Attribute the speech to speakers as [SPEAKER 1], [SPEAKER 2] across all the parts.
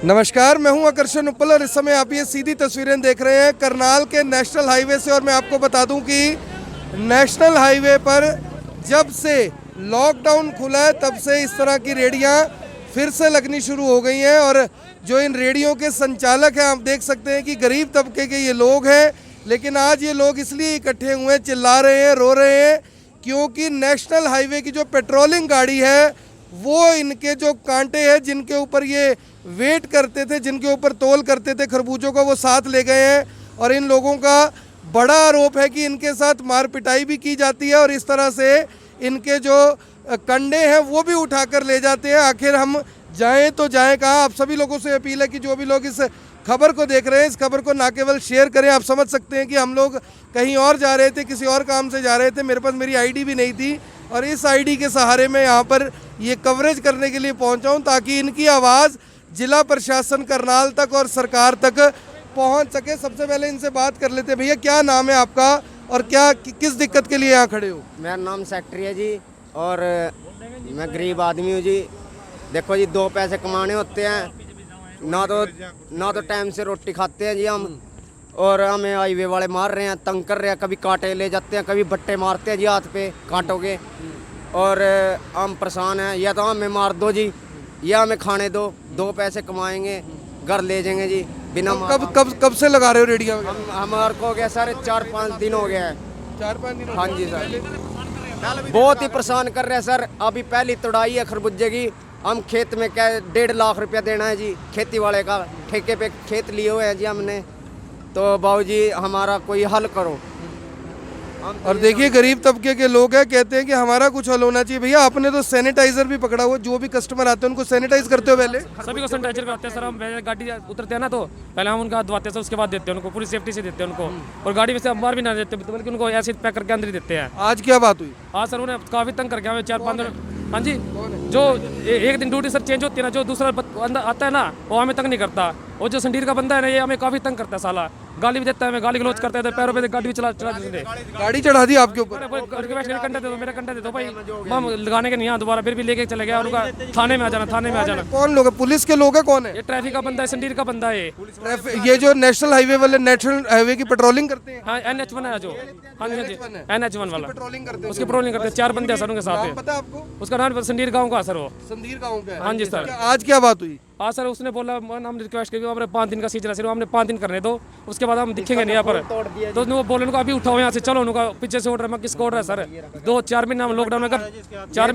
[SPEAKER 1] नमस्कार, मैं हूं आकर्षण उपल और इस समय आप ये सीधी तस्वीरें देख रहे हैं करनाल के नेशनल हाईवे से। और मैं आपको बता दूं कि नेशनल हाईवे पर जब से लॉकडाउन खुला है तब से इस तरह की रेडियां फिर से लगनी शुरू हो गई हैं। और जो इन रेडियों के संचालक हैं, आप देख सकते हैं कि गरीब तबके के ये लोग हैं, लेकिन आज ये लोग इसलिए इकट्ठे हुए हैं, चिल्ला रहे हैं, रो रहे हैं, क्योंकि नेशनल हाईवे की जो पेट्रोलिंग गाड़ी है वो इनके जो कांटे हैं जिनके ऊपर ये वेट करते थे, जिनके ऊपर तोल करते थे खरबूजों का, वो साथ ले गए हैं। और इन लोगों का बड़ा आरोप है कि इनके साथ मार पिटाई भी की जाती है और इस तरह से इनके जो कंडे हैं वो भी उठाकर ले जाते हैं। आखिर हम जाएं तो जाएं कहाँ। आप सभी लोगों से अपील है कि जो भी लोग इस खबर को देख रहे हैं, इस खबर को ना केवल शेयर करें। आप समझ सकते हैं कि हम लोग कहीं और जा रहे थे, किसी और काम से जा रहे थे, मेरे पास मेरी आईडी भी नहीं थी और इस आईडी के सहारे मैं यहाँ पर ये कवरेज करने के लिए पहुँचा हूँ ताकि इनकी आवाज़ जिला प्रशासन करनाल तक और सरकार तक पहुँच सके। सबसे पहले इनसे बात कर लेते हैं। भैया, क्या नाम है आपका और क्या किस दिक्कत के लिए यहाँ खड़े हो?
[SPEAKER 2] मेरा नाम सेक्रेटरी है जी और मैं गरीब आदमी हूँ जी। देखो जी, दो पैसे कमाने होते हैं, ना तो टाइम से रोटी खाते हैं जी हम, और हमें हाईवे वाले मार रहे हैं, तंग कर रहे हैं, कभी कांटे ले जाते हैं, कभी बट्टे मारते हैं जी हाथ पे कांटों के, और हम परेशान हैं। या तो हमें मार दो जी, या हमें खाने दो, दो पैसे कमाएंगे, घर ले जाएंगे जी बिना
[SPEAKER 1] कब से लगा रहे हो रेडियो?
[SPEAKER 2] हमारे को हो गया सर 4-5 दिन हो गया है।
[SPEAKER 1] 4-5 दिन?
[SPEAKER 2] हाँ जी सर, बहुत ही परेशान कर रहे हैं सर। अभी पहली तुड़ाई है खरबूजे की, हम खेत में क्या 1.5 लाख रुपया देना है जी, खेती वाले का ठेके पे खेत लिए हुए हैं जी हमने। तो बाबूजी हमारा कोई हल करो।
[SPEAKER 1] और देखिए, गरीब तबके के लोग हैं, कहते हैं कि हमारा कुछ हल होना चाहिए। भैया, आपने तो सैनिटाइजर भी पकड़ा हुआ, जो भी कस्टमर आते हैं उनको सैनिटाइज करते हो पहले?
[SPEAKER 3] सभी को सैनिटाइजर करते हैं सर। हम गाड़ी उतरते हैं ना तो पहले हम उनका धोते हैं, उसके बाद देते हैं उनको, पूरी सेफ्टी से देते हैं उनको। और गाड़ी में से बाहर भी ना देते, बल्कि उनको ऐसे पैक करके अंदर ही देते हैं।
[SPEAKER 1] आज क्या बात हुई?
[SPEAKER 3] हाँ सर, उन्हें काफ़ी तंग करके हमें 4-5 दिन। हाँ जी, जो एक दिन ड्यूटी सर चेंज होती है ना, जो दूसरा अंदर आता है ना वो हमें तंग नहीं करता। और जो संडीर का बंदा है ना, ये हमें काफ़ी तंग करता है साला, गाली भी देता है, हमें गाली गलौज करता है, पैरों पे गाड़ी भी चला देते।
[SPEAKER 1] गाड़ी चढ़ा दी आपके ऊपर?
[SPEAKER 3] कंडा दे दो, मेरा कंडा दे दो भाई, हम लगाने के नहीं यहाँ दोबारा, फिर भी लेके चले गया। उनका थाने में आ जाना, थाने में आ जाना।
[SPEAKER 1] कौन लोग है? पुलिस के लोग हैं? कौन है?
[SPEAKER 3] ये ट्रैफिक का बंदा है, संडीर का बंदा है
[SPEAKER 1] ये जो नेशनल हाईवे वाले नेशनल हाईवे की पेट्रोलिंग करते हैं?
[SPEAKER 3] हाँ, NH1 है जो। हाँ जी, NH1 वाला
[SPEAKER 1] पेट्रोलिंग करते हैं,
[SPEAKER 3] उसकी पेट्रोलिंग करते हैं। 4 बंदे हैं सर उनके साथ।
[SPEAKER 1] पता है आपको?
[SPEAKER 3] उसका नाम संडीर गाँव का सर, वो
[SPEAKER 1] संदीर गाँव का है।
[SPEAKER 3] हाँ जी सर।
[SPEAKER 1] आज क्या बात हुई?
[SPEAKER 3] हाँ सर, उसने बोला, हम रिक्वेस्ट की हमने 5 दिन का सीजन है सर, हमने 5 दिन करने दो, उसके बाद हम दिखेंगे नहीं यहाँ पर। तो वो बोले उनको अभी उठाओ यहाँ से, चलो उनका पीछे से ऑर्डर, मैं किसको ऑर्डर है सर? 2-4 महीने हम लॉकडाउन में 4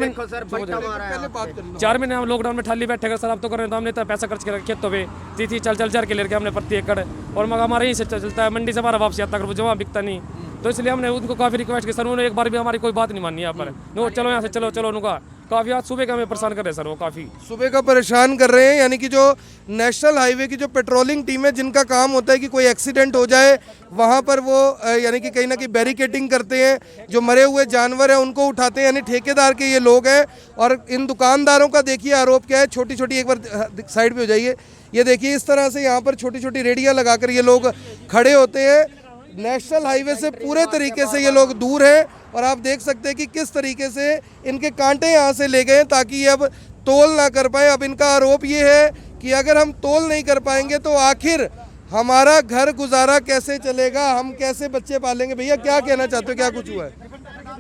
[SPEAKER 3] महीने हम लॉकडाउन में ठाली बैठे सर। अब तो कर रहे हैं, तो हमने इतना पैसा खर्च कर खेतों पे थी चल के लेके हमने प्रति एकड़, और मगर हमारे यहीं से चलता है, मंडी से हमारा वापसी आता है, जमा बिकता नहीं। तो इसलिए हमने उनको काफ़ी रिक्वेस्ट की सर, उन्होंने एक बार भी हमारी कोई बात नहीं मानी यहाँ पर। नो चलो यहाँ से, चलो उनका काफ़ी आज सुबह का हमें परेशान कर रहे हैं सर, वो काफ़ी
[SPEAKER 1] सुबह का परेशान कर रहे हैं। यानी कि जो नेशनल हाईवे की जो पेट्रोलिंग टीम है, जिनका काम होता है कि कोई एक्सीडेंट हो जाए वहाँ पर वो यानी कि कहीं ना कहीं बैरिकेडिंग करते हैं, जो मरे हुए जानवर हैं उनको उठाते हैं, यानी ठेकेदार के ये लोग हैं। और इन दुकानदारों का देखिए आरोप क्या है। छोटी छोटी, एक बार साइड पे हो जाइए, ये देखिए, इस तरह से यहाँ पर छोटी छोटी रेडियाँ लगाकर ये लोग खड़े होते हैं। नेशनल हाईवे से पूरे तरीके से ये लोग दूर हैं और आप देख सकते हैं कि किस तरीके से इनके कांटे यहाँ से ले गए ताकि ये अब तोल ना कर पाए। अब इनका आरोप ये है कि अगर हम तोल नहीं कर पाएंगे तो आखिर हमारा घर गुजारा कैसे चलेगा, हम कैसे बच्चे पालेंगे। भैया, क्या कहना चाहते हो, क्या कुछ हुआ है?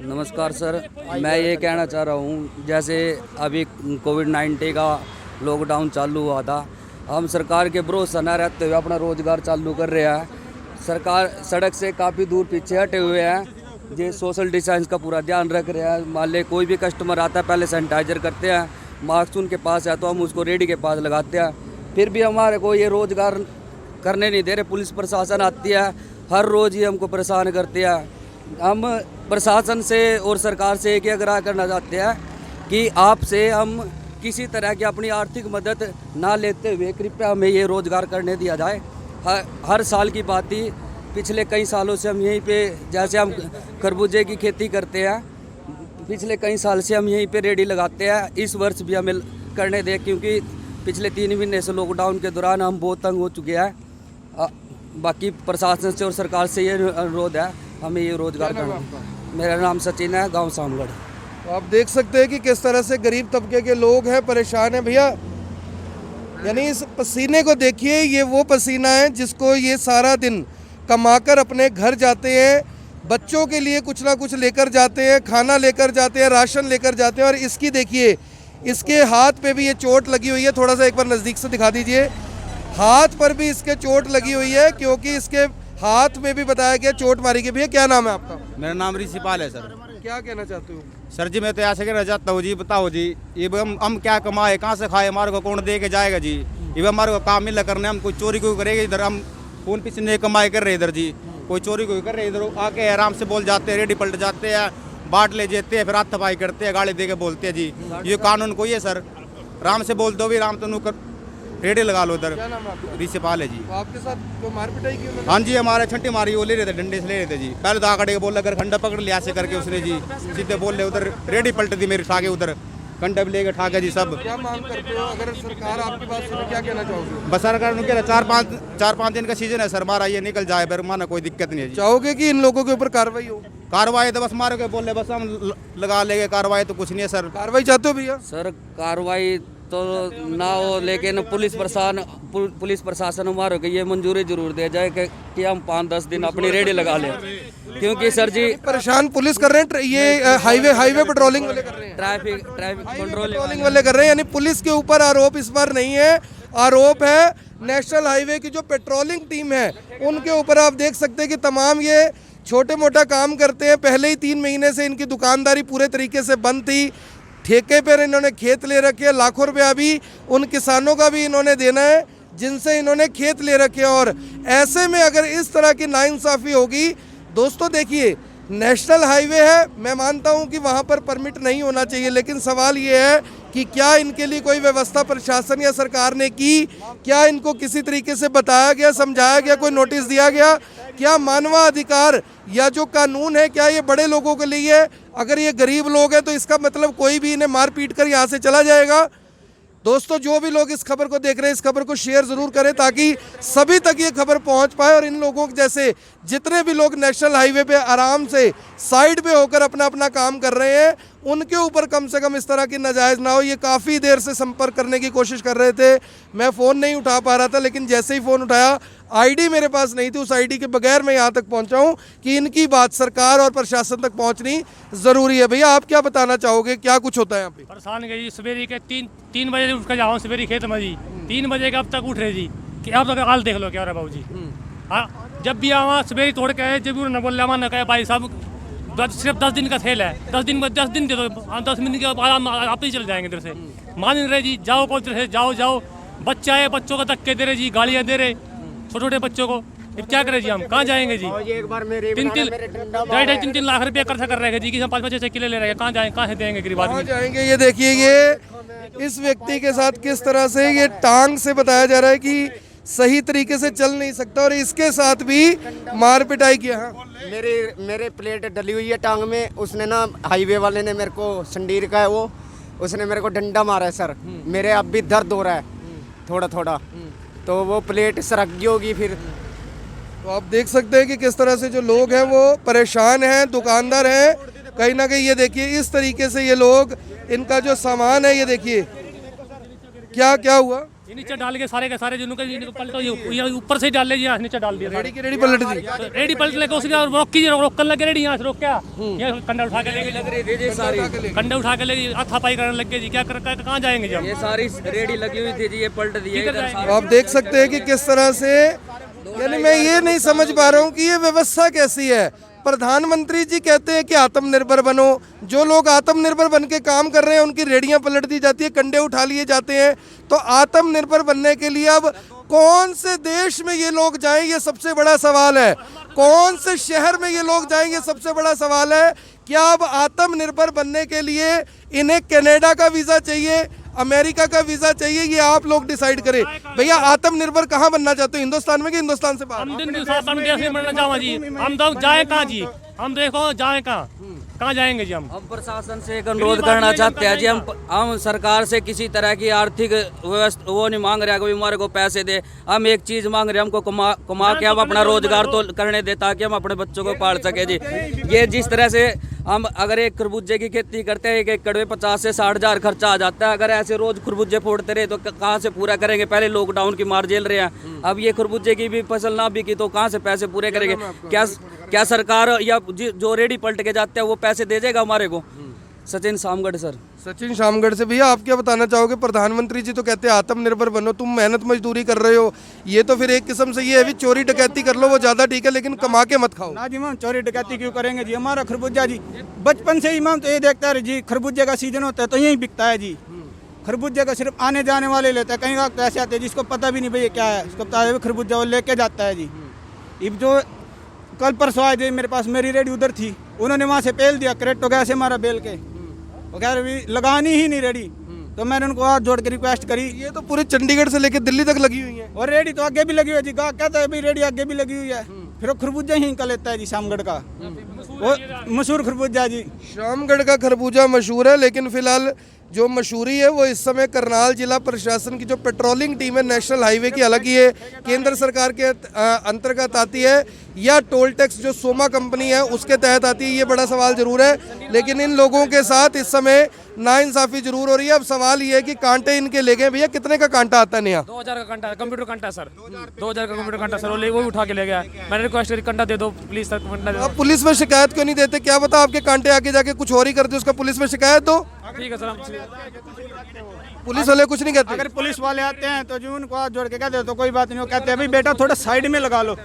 [SPEAKER 4] नमस्कार सर, मैं ये कहना चाह रहा हूँ, जैसे अभी कोविड-19 का लॉकडाउन चालू हुआ था, हम सरकार के भरोसा न रहते हुए अपना रोज़गार चालू कर रहे हैं। सरकार सड़क से काफ़ी दूर पीछे हटे हुए हैं, ये सोशल डिस्टेंस का पूरा ध्यान रख रहे हैं। मान ले कोई भी कस्टमर आता है, पहले सैनिटाइजर करते हैं, मास्क उनके पास है तो हम उसको रेडी के पास लगाते हैं। फिर भी हमारे को ये रोज़गार करने नहीं दे रहे। पुलिस प्रशासन आती है, हर रोज़ ही हमको परेशान करते हैं। हम प्रशासन से और सरकार से एक ही आग्रह करना चाहते हैं कि आपसे हम किसी तरह की अपनी आर्थिक मदद ना लेते हुए कृपया हमें ये रोज़गार करने दिया जाए। हर साल की बात ही, पिछले कई सालों से हम यहीं पे, जैसे हम खरबूजे की खेती करते हैं, पिछले कई साल से हम यहीं पे रेडी लगाते हैं। इस वर्ष भी हमें करने दें, क्योंकि पिछले 3 महीने से लॉकडाउन के दौरान हम बहुत तंग हो चुके हैं। बाकी प्रशासन से और सरकार से ये अनुरोध है, हमें ये रोज़गार करना। मेरा नाम सचिन है, गाँव सामगढ़।
[SPEAKER 1] तो आप देख सकते हैं कि किस तरह से गरीब तबके के लोग हैं, परेशान हैं। भैया, यानी इस पसीने को देखिए, ये वो पसीना है जिसको ये सारा दिन कमाकर अपने घर जाते हैं, बच्चों के लिए कुछ ना कुछ लेकर जाते हैं, खाना लेकर जाते हैं, राशन लेकर जाते हैं। और इसकी देखिए, इसके हाथ पे भी ये चोट लगी हुई है, थोड़ा सा एक बार नज़दीक से दिखा दीजिए। हाथ पर भी इसके चोट लगी हुई है, क्योंकि इसके हाथ में भी बताया गया चोट मारी गई। भैया क्या नाम है आपका?
[SPEAKER 5] मेरा नाम ऋषिपाल है सर।
[SPEAKER 1] क्या कहना चाहते हो?
[SPEAKER 5] सर जी मैं तो ऐसे कहना चाहता हूँ जी, बताओ जी ये हम क्या कमाए, कहाँ से खाए, हमारे को कौन दे के जाएगा जी? ये हमारे को काम मिला करने, हम कोई चोरी कोई करेगा इधर? हम खून पसीने कमाई कर रहे इधर जी, कोई चोरी कोई कर रहे इधर आके आराम से बोल जाते हैं, रेडी पलट जाते हैं, बाट ले जाते हैं, फिर हाथ थपाई करते हैं, गाड़ी दे के बोलते हैं जी ये कानून कोई है सर? आराम से बोल दो भी, आराम तो रेडी लगा लो इधर।
[SPEAKER 1] क्या नाम है आपका?
[SPEAKER 5] ऋषिपाल है जी।
[SPEAKER 1] तो आपके साथ जो मार पिटाई की उन्होंने?
[SPEAKER 5] हाँ जी हमारे छंटी मारी, वो ले रहे थे, डंडे से ले रहे थे जी। पहले तो आकड़े के बोल अगर खंडा पकड़ लिया ऐसे करके उसने जी, सीधे बोल रहे उधर रेडी पलट दी मेरी ठाके, उधर खंडा भी लेके ठाके जी सब।
[SPEAKER 1] क्या मांग करते हो? अगर सरकार आपकी बात सुने, क्या कहना चाहोगे?
[SPEAKER 5] बस सरकार ने क्या 4-5 दिन का सीजन है सर, हमारा ये निकल जाए फिर माना कोई दिक्कत नहीं है जी।
[SPEAKER 1] चाहोगे कि इन लोगों के ऊपर कार्रवाई हो?
[SPEAKER 5] कार्रवाई तो बस मारो के बोल रहे, बस हम लगा लेंगे, कार्रवाई तो कुछ नहीं है सर।
[SPEAKER 1] कार्रवाई चाहते हो भैया?
[SPEAKER 4] सर कार्रवाई तो ना हो, लेकिन पुलिस प्रशासन हमारे को ये मंजूरी जरूर दे जाए कि हम 5-10 दिन अपनी रेडी लगा लें, क्योंकि सर जी
[SPEAKER 1] परेशान पुलिस कर रहे हैं, ये हाईवे पेट्रोलिंग वाले कर रहे हैं,
[SPEAKER 4] ट्रैफिक
[SPEAKER 1] पेट्रोलिंग वाले कर रहे हैं। यानी पुलिस के ऊपर आरोप इस बार नहीं है, आरोप है नेशनल हाईवे की जो पेट्रोलिंग टीम है उनके ऊपर। आप देख सकते हैं कि तमाम ये छोटे मोटा काम करते हैं। पहले ही 3 महीने से इनकी दुकानदारी पूरे तरीके से बंद थी, ठेके पर इन्होंने खेत ले रखे हैं, लाखों रुपया भी उन किसानों का भी इन्होंने देना है जिनसे इन्होंने खेत ले रखे हैं। और ऐसे में अगर इस तरह की नाइंसाफ़ी होगी, दोस्तों देखिए नेशनल हाईवे है, मैं मानता हूं कि वहां पर परमिट नहीं होना चाहिए, लेकिन सवाल ये है कि क्या इनके लिए कोई व्यवस्था प्रशासन या सरकार ने की? क्या इनको किसी तरीके से बताया गया, समझाया गया, कोई नोटिस दिया गया? क्या मानवाधिकार या जो कानून है क्या ये बड़े लोगों के लिए है? अगर ये गरीब लोग हैं तो इसका मतलब कोई भी इन्हें मार पीट कर यहाँ से चला जाएगा? दोस्तों जो भी लोग इस खबर को देख रहे हैं, इस खबर को शेयर ज़रूर करें ताकि सभी तक ये खबर पहुंच पाए और इन लोगों जैसे जितने भी लोग नेशनल हाईवे पे आराम से साइड पे होकर अपना अपना काम कर रहे हैं, उनके ऊपर कम से कम इस तरह की नाजायज़ ना हो। ये काफ़ी देर से संपर्क करने की कोशिश कर रहे थे, मैं फ़ोन नहीं उठा पा रहा था, लेकिन जैसे ही फ़ोन उठाया आईडी मेरे पास नहीं थी, उस आईडी के बगैर मैं यहाँ तक पहुँचा हूँ कि इनकी बात सरकार और प्रशासन तक पहुँचनी ज़रूरी है। भैया आप क्या बताना चाहोगे, क्या कुछ होता है यहाँ पे?
[SPEAKER 3] परेशान गई सवेरे के 3 बजे उठ कर जाओ सवेरे खेत में जी, 3 बजे के अब तक उठ रहे जी कि अब तक हाल देख लो क्या हो रहा है बाबू जी। हाँ जब भी आवा सवेरे तोड़ के आए, जब भी उन्होंने बोला ना कहे भाई साहब सिर्फ 10 दिन का खेल है, 10 दिन में 10 दिन दे दो, 10 मिनट के बाद आप ही चले जाएंगे इधर से। मान नहीं रहे जी, जाओ कौन से जाओ, बच्चा है बच्चों को धक्के दे रहे जी, गालियाँ दे रहे छोटे छोटे बच्चों को। अब क्या करें जी, हम कहाँ जाएंगे जी?
[SPEAKER 2] एक बार मेरे
[SPEAKER 3] 3-3 लाख रुपया खर्चा कर रहे हैं जी कि हम 5-5-6 किलो ले रहे हैं, कहाँ जाएंगे, कहाँ से देंगे गरीब
[SPEAKER 1] कहाँ
[SPEAKER 3] आदमी?
[SPEAKER 1] जाएंगे? ये देखिए, ये इस व्यक्ति के साथ किस तरह से ये टांग से बताया जा रहा है कि सही तरीके से चल नहीं सकता और इसके साथ भी मार पिटाई किया। हाँ
[SPEAKER 2] मेरे प्लेट डली हुई है टांग में, उसने ना हाईवे वाले ने मेरे को संडीर का है वो, उसने मेरे को डंडा मारा है सर, मेरे अब भी दर्द हो रहा है थोड़ा थोड़ा, तो वो प्लेट सरक गई होगी फिर।
[SPEAKER 1] तो आप देख सकते हैं कि किस तरह से जो लोग हैं वो परेशान हैं, दुकानदार हैं कहीं ना कहीं। ये देखिए इस तरीके से ये लोग, इनका जो सामान है ये देखिए क्या क्या हुआ।
[SPEAKER 3] ये नीचे डाल के सारे के सारे जिनको पलटो, ये ऊपर से डाल लीजिए, नीचे डाल दिया।
[SPEAKER 1] रेडी की रेडी पलट दी,
[SPEAKER 3] रेडी पलट लेके उसके रोकने लगे, रेडी यहाँ से रोक क्या ये कंडा उठा के लेके लग रही थी सारी, कंडा उठा के लेके हाथापाई करने लग गए जी। क्या कहाँ जाएंगे जी?
[SPEAKER 4] ये सारी रेडी लगी हुई थी जी, ये पलट दी।
[SPEAKER 1] तो आप देख सकते हैं कि किस तरह से, यानी मैं ये नहीं समझ पा रहा हूँ कि ये व्यवस्था कैसी है। प्रधानमंत्री जी कहते हैं कि आत्मनिर्भर बनो, जो लोग आत्मनिर्भर बन के काम कर रहे हैं उनकी रेडियां पलट दी जाती है, कंडे उठा लिए जाते हैं। तो आत्मनिर्भर बनने के लिए अब कौन से देश में ये लोग जाएं, ये सबसे बड़ा सवाल है। कौन से शहर में ये लोग जाएं, ये सबसे बड़ा सवाल है। क्या अब आत्मनिर्भर बनने के लिए इन्हें कनाडा का वीज़ा चाहिए, अमेरिका का वीज़ा चाहिए, ये आप लोग डिसाइड करें। भैया आत्मनिर्भर कहाँ बनना चाहते हो, हिंदुस्तान में कि हिंदुस्तान से बाहर?
[SPEAKER 3] हम देश में बनना चाहूँगा जी, हम तो जाए कहाँ जी, हम देखो जाए कहाँ जाएंगे जी? हम
[SPEAKER 4] प्रशासन से एक अनुरोध करना चाहते हैं जी, हम सरकार से किसी तरह की आर्थिक व्यवस्था वो नहीं मांग रहे कि हमारे को पैसे दे, हम एक चीज़ मांग रहे हैं, हमको कमा के हम अपना रोजगार तो करने दे ताकि हम अपने बच्चों को पाल सके जी। ये जिस तरह से हम अगर एक खरबूजे की खेती करते हैं, 1 एकड़ में 50 से 60 हज़ार खर्चा आ जाता है। अगर ऐसे रोज खरबूजे फोड़ते रहे तो कहाँ से पूरा करेंगे? पहले लॉकडाउन की मार झेल रहे हैं, अब ये खरबूजे की भी फसल ना बिकी तो कहाँ से पैसे पूरे करेंगे? क्या सरकार या जो रेडी पलट के जाते हैं वो पैसे दे देगा हमारे को? सचिन शामगढ़ सर।
[SPEAKER 1] सचिन शामगढ़ से। भैया आप क्या बताना चाहोगे? प्रधानमंत्री जी तो कहते हैं आत्मनिर्भर बनो, तुम मेहनत मजदूरी कर रहे हो, ये तो फिर एक किस्म से ये है भी चोरी डकैती कर लो वो ज्यादा ठीक है, लेकिन कमा के मत खाओ।
[SPEAKER 6] ना जी मैम, चोरी डकैती क्यों करेंगे जी? हमारा खरबूजा जी बचपन से ही मैम तो ये देखता है जी, खरबूजे का सीजन होता है तो यही बिकता है जी। खरबूजे का सिर्फ आने जाने वाले लेते हैं, कहीं का तो ऐसे आते हैं जिसको पता भी नहीं भैया क्या है, उसको पता है खरबूजा वो लेके जाता है जी। अब जो कल परसों आए जी मेरे पास, मेरी रेडी उधर थी, उन्होंने वहाँ से पेल दिया, करेक्ट हो गया ऐसे हमारा बेल के, वो कह रहे लगानी ही नहीं रेडी। तो मैंने उनको हाथ जोड़ के रिक्वेस्ट करी।
[SPEAKER 1] ये तो पूरे चंडीगढ़ से लेकर दिल्ली तक लगी हुई है,
[SPEAKER 6] और रेडी तो आगे भी लगी हुई है जी, गाहक कहता है भाई रेडी आगे भी लगी हुई है, फिर वो खरबूजा ही इनका लेता है जी शामगढ़ का, वो मशहूर खरबूजा जी।
[SPEAKER 1] शामगढ़ का खरबूजा मशहूर है, लेकिन फिलहाल जो मशहूरी है वो इस समय करनाल जिला प्रशासन की जो पेट्रोलिंग टीम है नेशनल हाईवे की, हालांकि ये केंद्र सरकार के अंतर्गत आती है या टोल टैक्स जो सोमा कंपनी है उसके तहत आती है, ये बड़ा सवाल जरूर है। लेकिन इन लोगों के साथ इस समय नाइंसाफी जरूर हो रही है। अब सवाल ये है कि कांटे इनके ले गए। भैया कितने का कांटा आता है नया?
[SPEAKER 3] 2000 का कांटा, कंप्यूटर कांटा है सर, 2000 का कंप्यूटर कांटा सर, वो उठा के ले गया। मैंने रिक्वेस्ट करी कांटा दे दो प्लीज सर, कांटा दे दो।
[SPEAKER 1] आप पुलिस में शिकायत क्यों नहीं देते? क्या पता आपके कांटे आके जाके कुछ और ही कर दे, उसका पुलिस में शिकायत दो।
[SPEAKER 3] ठीक है सर, हम
[SPEAKER 1] पुलिस वाले कुछ नहीं कहते?
[SPEAKER 6] अगर पुलिस वाले आते हैं तो जो उनको हाथ जोड़ के कहते हैं तो कोई बात नहीं, वो कहते हैं भाई बेटा थोड़ा साइड में लगा लो,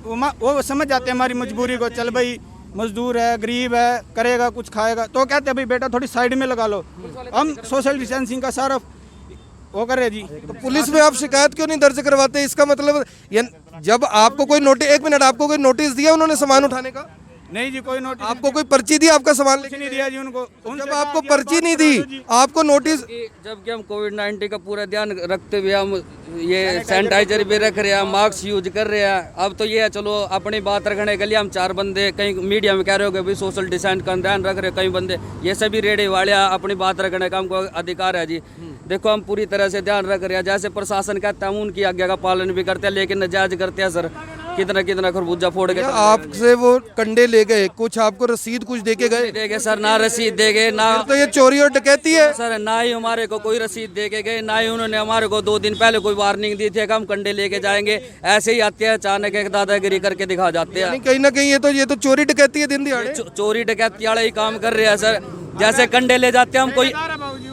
[SPEAKER 6] वो समझ जाते हैं हमारी मजबूरी को, चल भाई मजदूर है, गरीब है, करेगा कुछ खाएगा, तो कहते हैं भाई बेटा थोड़ी साइड में लगा लो। हम सोशल डिस्टेंसिंग का सारा वो कर रहे जी।
[SPEAKER 1] तो पुलिस में आप शिकायत क्यों नहीं दर्ज करवाते? इसका मतलब जब आपको कोई नोटिस, 1 मिनट, आपको कोई नोटिस दिया उन्होंने सामान उठाने का?
[SPEAKER 6] नहीं जी, कोई नोटिस
[SPEAKER 1] आपको कोई पर्ची दी आपका सामान
[SPEAKER 6] कुछ नहीं दिया जी उनको।
[SPEAKER 1] जब आपको पर्ची नहीं दी, आपको नोटिस,
[SPEAKER 4] जबकि हम कोविड-19 का पूरा ध्यान रखते हुए हम ये सैनिटाइजर भी रख रहे हैं, मास्क यूज कर रहे हैं। अब तो ये है चलो अपनी बात रखने के लिए हम 4 बंदे, कहीं मीडिया में कह रहे हो कि भाई सोशल डिस्टेंस का ध्यान रख रहे, कई बंदे ये सभी रेडी वाले अपनी बात रखने का हमको अधिकार है जी। देखो हम पूरी तरह से ध्यान रख रहे हैं, जैसे प्रशासन कहता है हम उनकी आज्ञा का पालन भी करते हैं, लेकिन नाजायज करते हैं सर। कितना खरबूजा फोड़ के
[SPEAKER 1] आपसे वो कंडे ले गए, कुछ आपको रसीद कुछ दे के गए?
[SPEAKER 4] देगे सर, ना रसीद देगे ना,
[SPEAKER 1] तो ये चोरी और डकैती है
[SPEAKER 4] सर। ना ही हमारे को कोई रसीद दे के गए, ना ही उन्होंने हमारे को 2 दिन पहले कोई वार्निंग दी थी कि हम कंडे लेके जाएंगे। ऐसे ही आते हैं अचानक, एक दादागिरी करके दिखा जाते हैं।
[SPEAKER 1] कहीं ना कहीं ये तो चोरी डकैती है दिन दिहाड़े।
[SPEAKER 4] चोरी डकैती वाला ही काम कर रहे हैं सर। जैसे कंडे ले जाते हैं,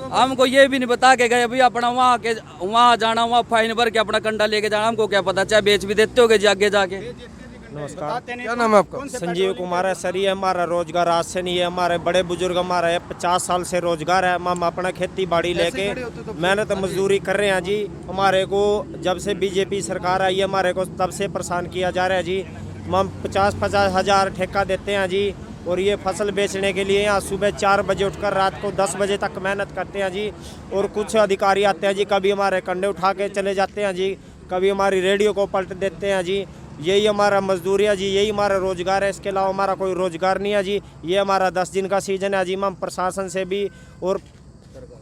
[SPEAKER 4] हमको ये भी नहीं बता के गए भाई अपना वहाँ जाना, वहाँ फाइन भर के अपना कंडा लेके जाना, हमको क्या पता, चाहे बेच भी देते होगे जी आगे जाके।
[SPEAKER 5] नमस्कार,
[SPEAKER 1] क्या नाम है आपका?
[SPEAKER 5] संजीव कुमार है सर। ये हमारा रोजगार आज से नहीं है, हमारे बड़े बुजुर्ग हमारा है 50 साल से रोजगार है। हम अपना खेती बाड़ी लेके मेहनत मजदूरी कर रहे हैं जी। हमारे को जब से बीजेपी सरकार आई है हमारे को तब से परेशान किया जा रहा है जी। हम 50-50 हज़ार ठेका देते हैं जी, और ये फसल बेचने के लिए यहाँ सुबह 4 बजे उठकर रात को 10 बजे तक मेहनत करते हैं जी। और कुछ अधिकारी आते हैं जी, कभी हमारे कंडे उठा के चले जाते हैं जी, कभी हमारी रेडियो को पलट देते हैं जी। यही हमारा मजदूरी है जी, यही हमारा रोजगार है, इसके अलावा हमारा कोई रोजगार नहीं है जी। ये हमारा 10 दिन का सीजन है जी। हम प्रशासन से भी और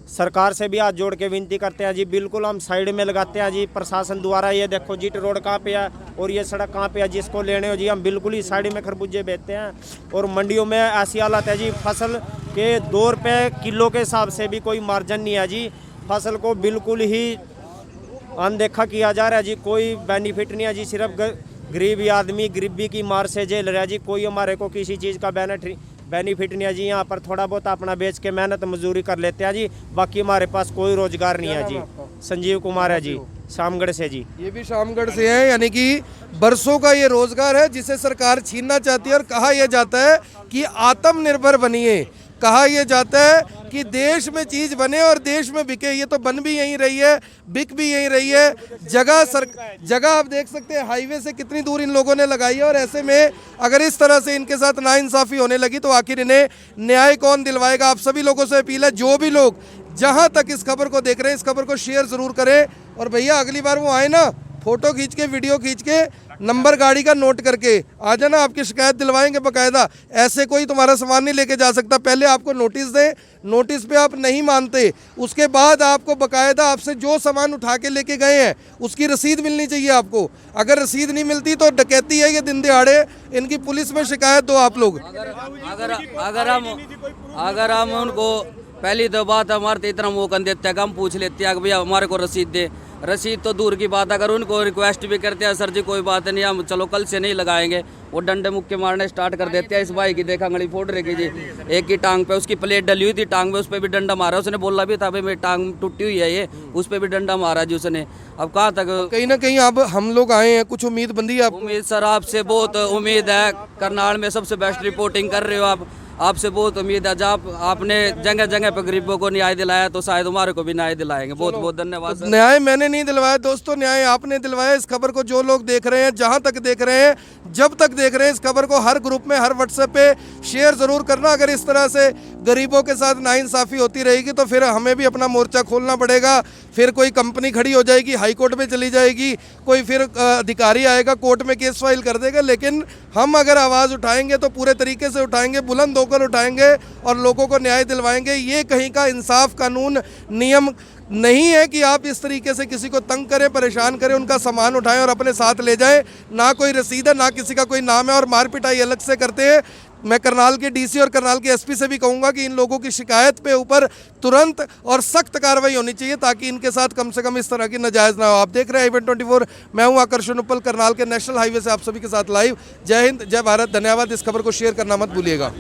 [SPEAKER 5] सरकार से भी हाथ जोड़ के विनती करते हैं जी, बिल्कुल हम साइड में लगाते हैं जी प्रशासन द्वारा। ये देखो जीट रोड कहाँ पे है और ये सड़क कहाँ पे है, जिसको लेने हो जी हम बिल्कुल ही साइड में खरबूजे बेचते हैं। और मंडियों में ऐसी हालत है जी, फसल के 2 रुपये किलो के हिसाब से भी कोई मार्जिन नहीं है जी। फसल को बिल्कुल ही अनदेखा किया जा रहा है जी, कोई बेनिफिट नहीं है जी। सिर्फ गरीबी आदमी गरीबी की मार से झेल रहा है जी, कोई हमारे को किसी चीज़ का बेनिफिट नहीं है जी। यहाँ पर थोड़ा बहुत अपना बेच के मेहनत मजदूरी कर लेते हैं जी, बाकी हमारे पास कोई रोजगार नहीं है जी। संजीव कुमार है जी, शामगढ़ से जी।
[SPEAKER 1] ये भी शामगढ़ से है, यानी कि बरसों का ये रोजगार है जिसे सरकार छीनना चाहती है। और कहा यह जाता है कि आत्मनिर्भर बनिए, कहा यह जाता है कि देश में चीज बने और देश में बिके। ये तो बन भी यहीं रही है, बिक भी यहीं रही है। जगह आप देख सकते हैं हाईवे से कितनी दूर इन लोगों ने लगाई है। और ऐसे में अगर इस तरह से इनके साथ नाइंसाफी होने लगी तो आखिर इन्हें न्याय कौन दिलवाएगा? आप सभी लोगों से अपील है, जो भी लोग जहां तक इस खबर को देख रहे हैं इस खबर को शेयर जरूर करें। और भैया अगली बार वो आए ना, फोटो खींच के वीडियो खींच के नंबर गाड़ी का नोट करके आ जाना, आपकी शिकायत दिलवाएंगे बकायदा। ऐसे कोई तुम्हारा सामान नहीं लेके जा सकता। पहले आपको नोटिस दें, नोटिस पे आप नहीं मानते, उसके बाद आपको बकायदा आपसे जो सामान उठा के लेके गए हैं उसकी रसीद मिलनी चाहिए आपको। अगर रसीद नहीं मिलती तो डकैती है ये, दिन दिहाड़े। इनकी पुलिस में शिकायत दो आप लोग।
[SPEAKER 4] अगर हम उनको पहली तो बात हमारे तो इतना मौका देते हैं कि हम पूछ लेते हैं कि भैया हमारे को रसीद दे। रसीद तो दूर की बात, अगर उनको रिक्वेस्ट भी करते हैं, सर जी कोई बात नहीं, हम चलो कल से नहीं लगाएंगे, वो डंडे मुक्के मारने स्टार्ट कर देते हैं। इस भाई की देखा अंगड़ी फोड़ रही जी, एक की टांग पे उसकी प्लेट डली हुई थी, टांग में उस पर भी डंडा मारा। उसने बोला भी था भाई मेरी टांग टूटी हुई है ये, उस पर भी डंडा मारा जी उसने। अब कहाँ तक
[SPEAKER 1] कहीं ना कहीं अब हम लोग आए हैं, कुछ उम्मीद बंदी है आपको?
[SPEAKER 4] उम्मीद सर आपसे बहुत उम्मीद है, करनाल में सबसे बेस्ट रिपोर्टिंग कर रहे हो आप, आपसे बहुत उम्मीद है। जब आपने जगह जगह पे गरीबों को न्याय दिलाया तो शायद हमारे को भी न्याय दिलाएंगे। बहुत बहुत धन्यवाद सर।
[SPEAKER 1] न्याय मैंने नहीं दिलवाया दोस्तों, न्याय आपने दिलवाया। इस खबर को जो लोग देख रहे हैं, जहां तक देख रहे हैं, जब तक देख रहे हैं, इस खबर को हर ग्रुप में, हर व्हाट्सएप पे शेयर जरूर करना। अगर इस तरह से गरीबों के साथ नाइंसाफी होती रहेगी तो फिर हमें भी अपना मोर्चा खोलना पड़ेगा। फिर कोई कंपनी खड़ी हो जाएगी, हाई कोर्ट में चली जाएगी, कोई फिर अधिकारी आएगा कोर्ट में केस फाइल कर देगा। लेकिन हम अगर आवाज़ उठाएंगे तो पूरे तरीके से उठाएंगे, बुलंद होकर उठाएंगे और लोगों को न्याय दिलवाएंगे। ये कहीं का इंसाफ कानून नियम नहीं है कि आप इस तरीके से किसी को तंग करें, परेशान करें, उनका सामान उठाएं और अपने साथ ले जाएं। ना कोई रसीद है, ना किसी का कोई नाम है और मार पिटाई अलग से करते हैं। मैं करनाल के डीसी और करनाल के एसपी से भी कहूंगा कि इन लोगों की शिकायत पे ऊपर तुरंत और सख्त कार्रवाई होनी चाहिए ताकि इनके साथ कम से कम इस तरह की नाजायज़ ना हो। आप देख रहे हैं इवेंट 24, मैं हूं आकर्षण उपल, करनाल के नेशनल हाईवे से आप सभी के साथ लाइव। जय हिंद, जय भारत, धन्यवाद। इस खबर को शेयर करना मत भूलिएगा।